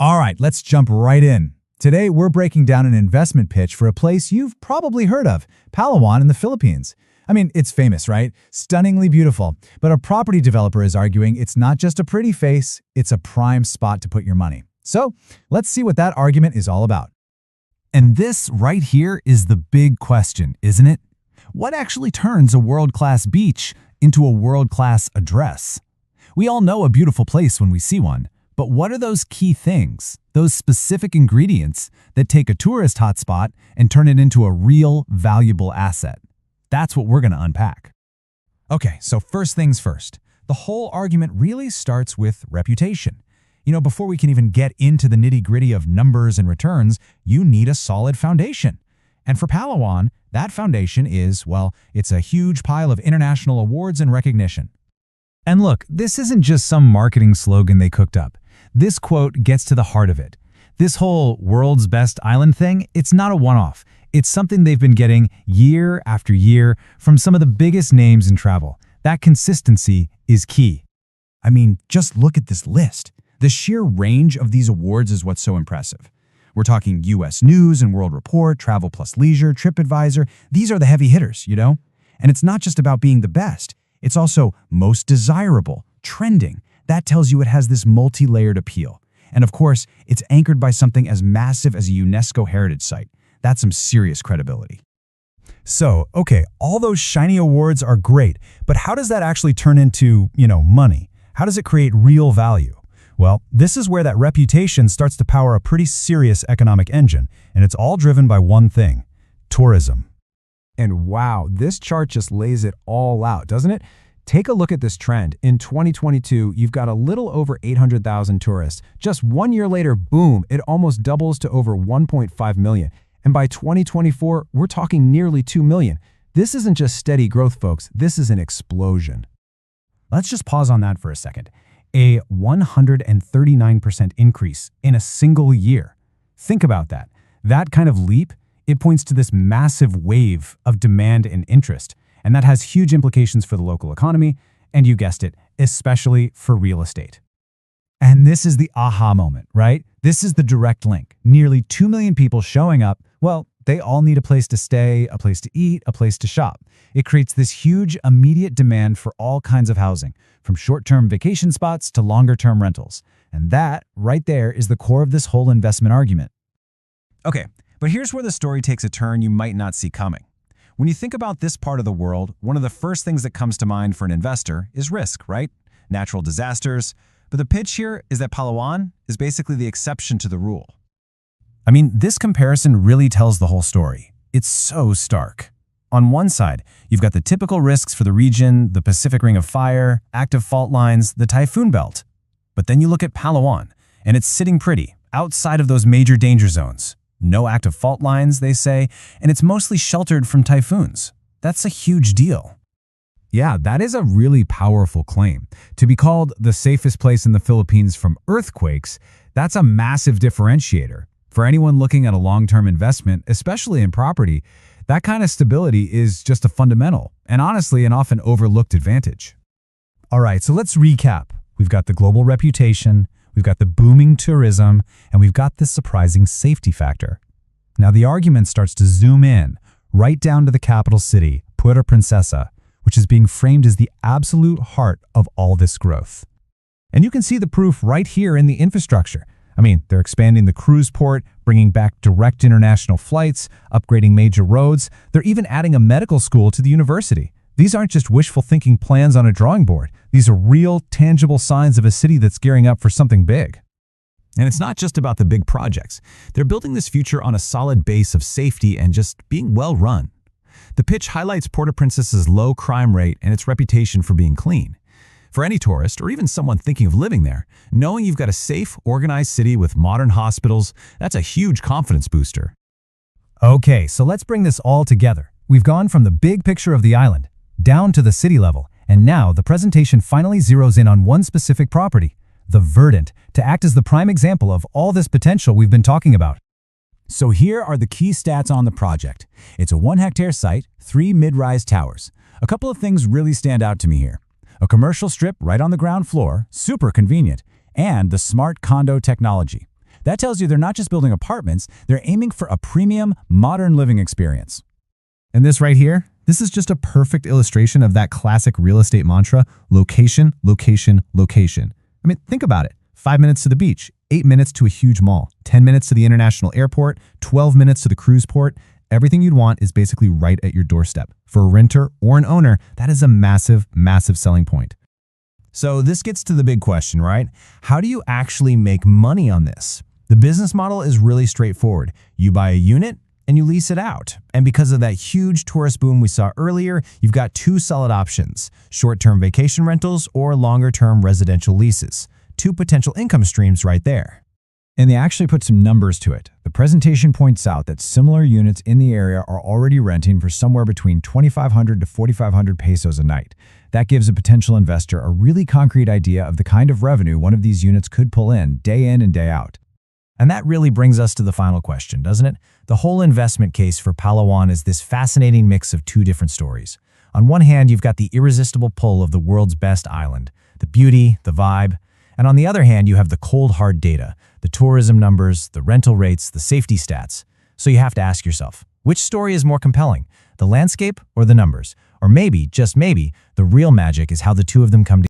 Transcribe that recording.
All right, let's jump right in. Today, we're breaking down an investment pitch for a place you've probably heard of, Palawan in the Philippines. I mean, it's famous, right? Stunningly beautiful. But a property developer is arguing it's not just a pretty face, it's a prime spot to put your money. So, let's see what that argument is all about. And this right here is the big question, isn't it? What actually turns a world-class beach into a world-class address? We all know a beautiful place when we see one, but what are those key things, those specific ingredients that take a tourist hotspot and turn it into a real, valuable asset? That's what we're going to unpack. Okay, so first things first. The whole argument really starts with reputation. Before we can even get into the nitty-gritty of numbers and returns, you need a solid foundation. And for Palawan, that foundation is, well, it's a huge pile of international awards and recognition. And look, this isn't just some marketing slogan they cooked up. This quote gets to the heart of it. This whole world's best island thing, it's not a one-off. It's something they've been getting year after year from some of the biggest names in travel. That consistency is key. I mean, just look at this list. The sheer range of these awards is what's so impressive. We're talking U.S. News and World Report, Travel Plus Leisure, TripAdvisor. These are the heavy hitters, And it's not just about being the best. It's also most desirable, trending. That tells you it has this multi-layered appeal. And of course, it's anchored by something as massive as a UNESCO heritage site. That's some serious credibility. So, okay, all those shiny awards are great, but how does that actually turn into, money? How does it create real value? Well, this is where that reputation starts to power a pretty serious economic engine, and it's all driven by one thing: tourism. And wow, this chart just lays it all out, doesn't it? Take a look at this trend. In 2022, you've got a little over 800,000 tourists. Just 1 year later, boom, it almost doubles to over 1.5 million. And by 2024, we're talking nearly 2 million. This isn't just steady growth, folks. This is an explosion. Let's just pause on that for a second. A 139% increase in a single year. Think about that. That kind of leap, it points to this massive wave of demand and interest, and that has huge implications for the local economy, and you guessed it, especially for real estate. And this is the aha moment, right? This is the direct link. Nearly 2 million people showing up. Well, they all need a place to stay, a place to eat, a place to shop. It creates this huge immediate demand for all kinds of housing, from short-term vacation spots to longer-term rentals. And that, right there, is the core of this whole investment argument. Okay, but here's where the story takes a turn you might not see coming. When you think about this part of the world, one of the first things that comes to mind for an investor is risk, right? Natural disasters. But the pitch here is that Palawan is basically the exception to the rule. I mean, this comparison really tells the whole story. It's so stark. On one side, you've got the typical risks for the region, the Pacific Ring of Fire, active fault lines, the typhoon belt. But then you look at Palawan, and it's sitting pretty, outside of those major danger zones. No active fault lines, they say, and it's mostly sheltered from typhoons. That's a huge deal. Yeah, that is a really powerful claim. To be called the safest place in the Philippines from earthquakes, that's a massive differentiator. For anyone looking at a long-term investment, especially in property, that kind of stability is just a fundamental, and honestly, an often overlooked advantage. All right, so let's recap. We've got the global reputation, we've got the booming tourism, and we've got this surprising safety factor. Now the argument starts to zoom in, right down to the capital city, Puerto Princesa, which is being framed as the absolute heart of all this growth. And you can see the proof right here in the infrastructure. I mean, they're expanding the cruise port, bringing back direct international flights, upgrading major roads. They're even adding a medical school to the university. These aren't just wishful thinking plans on a drawing board. These are real, tangible signs of a city that's gearing up for something big. And it's not just about the big projects. They're building this future on a solid base of safety and just being well run. The pitch highlights Puerto Princesa's low crime rate and its reputation for being clean. For any tourist, or even someone thinking of living there, knowing you've got a safe, organized city with modern hospitals, that's a huge confidence booster. Okay, so let's bring this all together. We've gone from the big picture of the island, down to the city level, and now the presentation finally zeroes in on one specific property, the Verdant, to act as the prime example of all this potential we've been talking about. So here are the key stats on the project. It's a 1-hectare site, 3 mid-rise towers. A couple of things really stand out to me here. A commercial strip right on the ground floor, super convenient, and the smart condo technology. That tells you they're not just building apartments, they're aiming for a premium, modern living experience. And this right here, this is just a perfect illustration of that classic real estate mantra, location, location, location. I mean, think about it. 5 minutes to the beach, 8 minutes to a huge mall, 10 minutes to the international airport, 12 minutes to the cruise port. Everything you'd want is basically right at your doorstep. For a renter or an owner, that is a massive, massive selling point. So this gets to the big question, right? How do you actually make money on this? The business model is really straightforward. You buy a unit and you lease it out. And because of that huge tourist boom we saw earlier, you've got two solid options: short-term vacation rentals or longer-term residential leases. Two potential income streams right there. And they actually put some numbers to it. The presentation points out that similar units in the area are already renting for somewhere between 2,500 to 4,500 pesos a night. That gives a potential investor a really concrete idea of the kind of revenue one of these units could pull in and day out. And that really brings us to the final question, doesn't it? The whole investment case for Palawan is this fascinating mix of two different stories. On one hand, you've got the irresistible pull of the world's best island, the beauty, the vibe. And on the other hand, you have the cold, hard data, the tourism numbers, the rental rates, the safety stats. So you have to ask yourself, which story is more compelling, the landscape or the numbers? Or maybe, just maybe, the real magic is how the two of them come together.